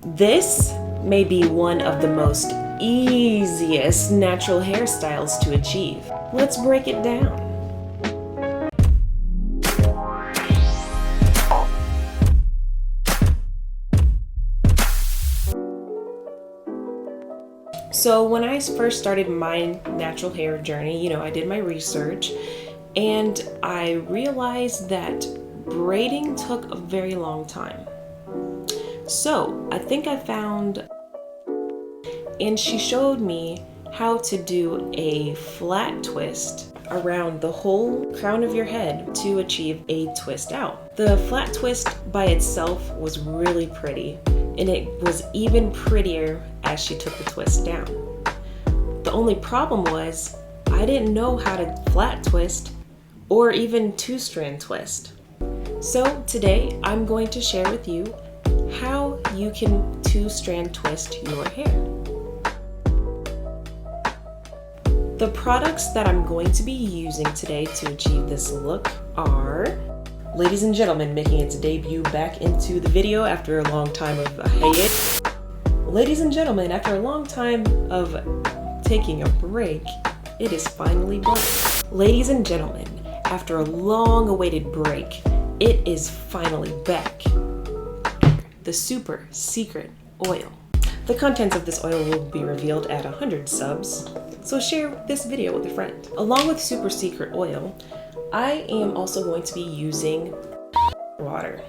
This may be one of the most easiest natural hairstyles to achieve. Let's break it down. So when I first started my natural hair journey, I did my research and I realized that braiding took a very long time. So I think I found, and she showed me how to do a flat twist around the whole crown of your head to achieve a twist out. The flat twist by itself was really pretty, and it was even prettier as she took the twist down. The only problem was I didn't know how to flat twist or even two-strand twist. So today I'm going to share with you how you can two-strand twist your hair. The products that I'm going to be using today to achieve this look are, ladies and gentlemen, making its debut back into the video after a long time of hiatus. Ladies and gentlemen, after a long time of taking a break, it is finally back. Ladies and gentlemen, after a long-awaited break, it is finally back. The super secret oil. The contents of this oil will be revealed at 100 subs, so share this video with a friend. Along with super secret oil, I am also going to be using water.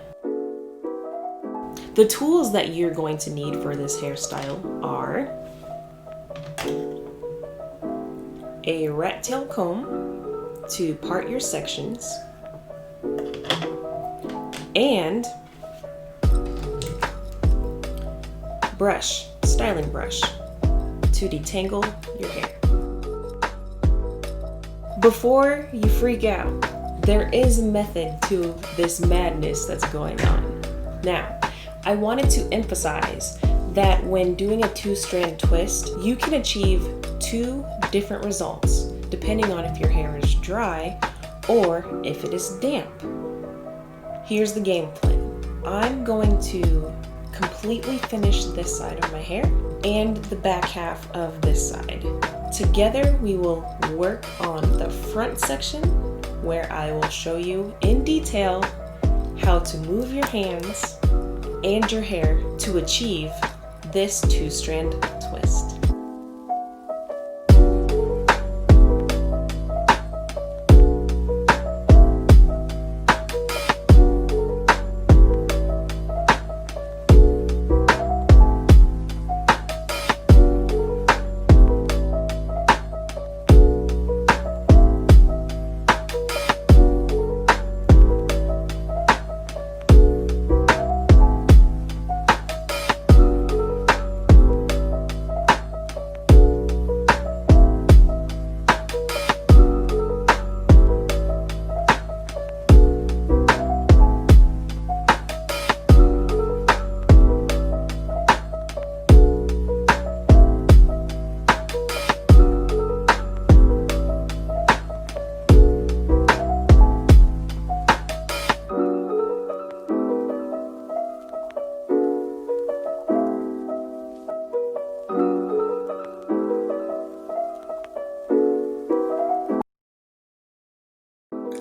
The tools that you're going to need for this hairstyle are a rat tail comb to part your sections, and styling brush to detangle your hair. Before you freak out, there is a method to this madness that's going on. Now, I wanted to emphasize that when doing a two-strand twist, you can achieve two different results depending on if your hair is dry or if it is damp. Here's the game plan. I'm going to completely finish this side of my hair and the back half of this side. Together we will work on the front section where I will show you in detail how to move your hands and your hair to achieve this two-strand twist.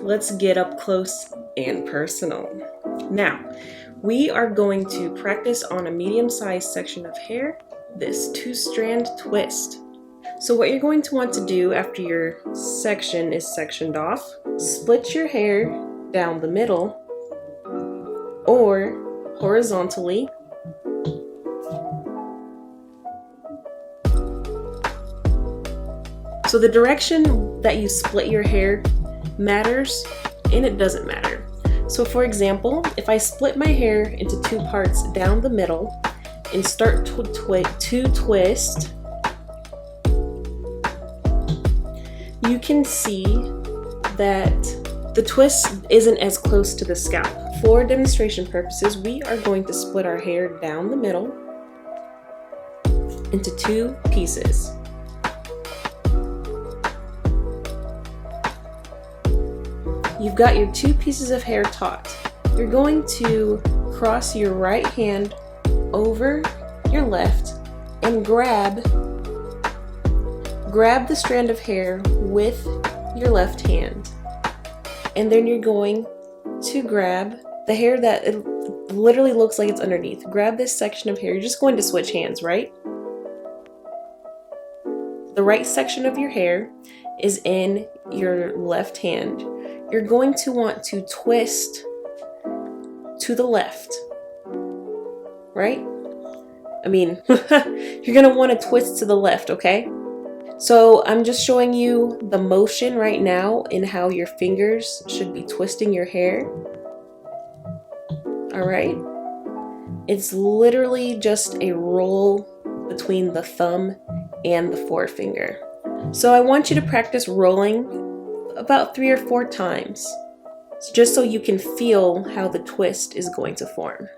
Let's get up close and personal. Now, we are going to practice on a medium-sized section of hair, this two-strand twist. So what you're going to want to do after your section is sectioned off, split your hair down the middle or horizontally. So the direction that you split your hair matters and it doesn't matter. So for example, if I split my hair into two parts down the middle and start to twist, you can see that the twist isn't as close to the scalp. For demonstration purposes, we are going to split our hair down the middle into two pieces. You've got your two pieces of hair taut. You're going to cross your right hand over your left and grab the strand of hair with your left hand. And then you're going to grab the hair that it literally looks like it's underneath. Grab this section of hair. You're just going to switch hands, right? The right section of your hair is in your left hand. You're going to want to twist to the left, right? I mean, you're gonna want to twist to the left, okay? So I'm just showing you the motion right now in how your fingers should be twisting your hair. All right? It's literally just a roll between the thumb and the forefinger. So I want you to practice rolling about 3 or 4 times, just so you can feel how the twist is going to form.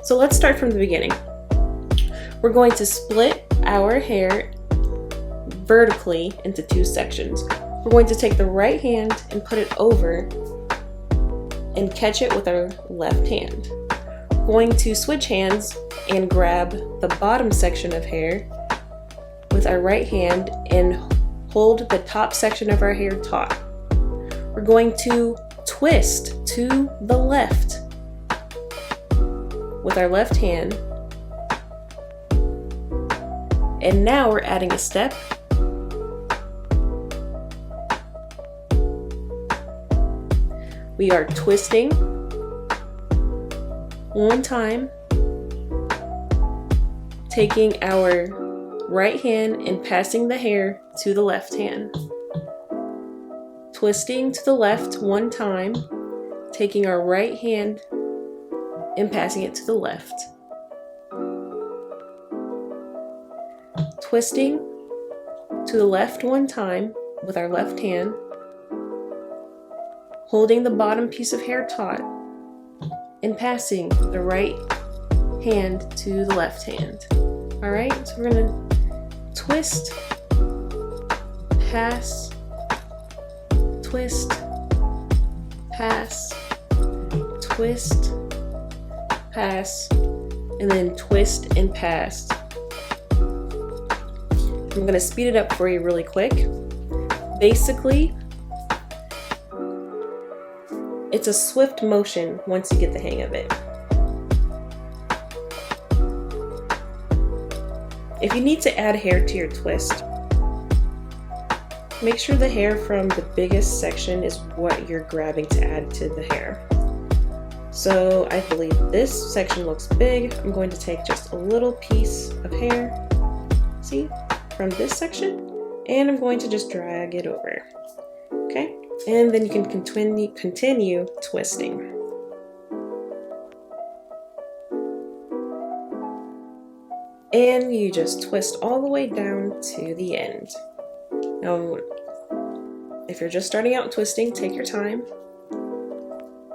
So let's start from the beginning. We're going to split our hair vertically into 2 sections. We're going to take the right hand and put it over and catch it with our left hand. We're going to switch hands and grab the bottom section of hair with our right hand and hold the top section of our hair taut. We're going to twist to the left with our left hand. And now we're adding a step. We are twisting 1 time, taking our right hand and passing the hair to the left hand. Twisting to the left 1 time, taking our right hand and passing it to the left. Twisting to the left 1 time with our left hand, holding the bottom piece of hair taut, and passing the right hand to the left hand. All right, so we're gonna twist, pass, twist, pass, twist, pass, and then twist and pass. I'm gonna speed it up for you really quick. Basically, it's a swift motion once you get the hang of it. If you need to add hair to your twist, make sure the hair from the biggest section is what you're grabbing to add to the hair. So I believe this section looks big. I'm going to take just a little piece of hair, see, from this section, and I'm going to just drag it over, okay? And then you can continue twisting. And you just twist all the way down to the end. Now, if you're just starting out twisting, take your time.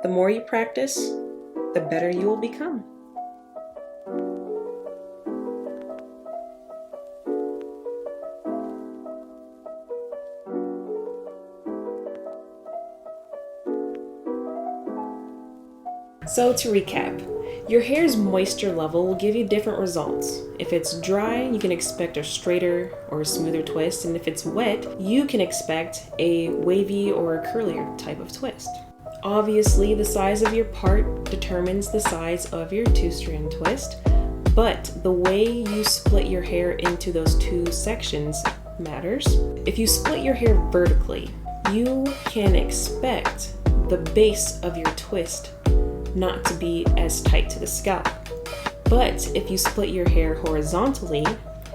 The more you practice, the better you will become. So to recap, your hair's moisture level will give you different results. If it's dry, you can expect a straighter or a smoother twist, and if it's wet, you can expect a wavy or a curlier type of twist. Obviously, the size of your part determines the size of your 2-strand twist, but the way you split your hair into those 2 sections matters. If you split your hair vertically, you can expect the base of your twist not to be as tight to the scalp. But if you split your hair horizontally,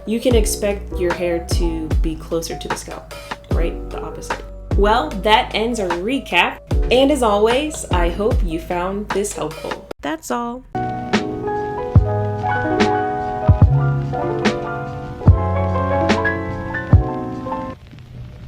you can expect your hair to be closer to the scalp, right? The opposite. Well, that ends our recap. And as always, I hope you found this helpful. That's all.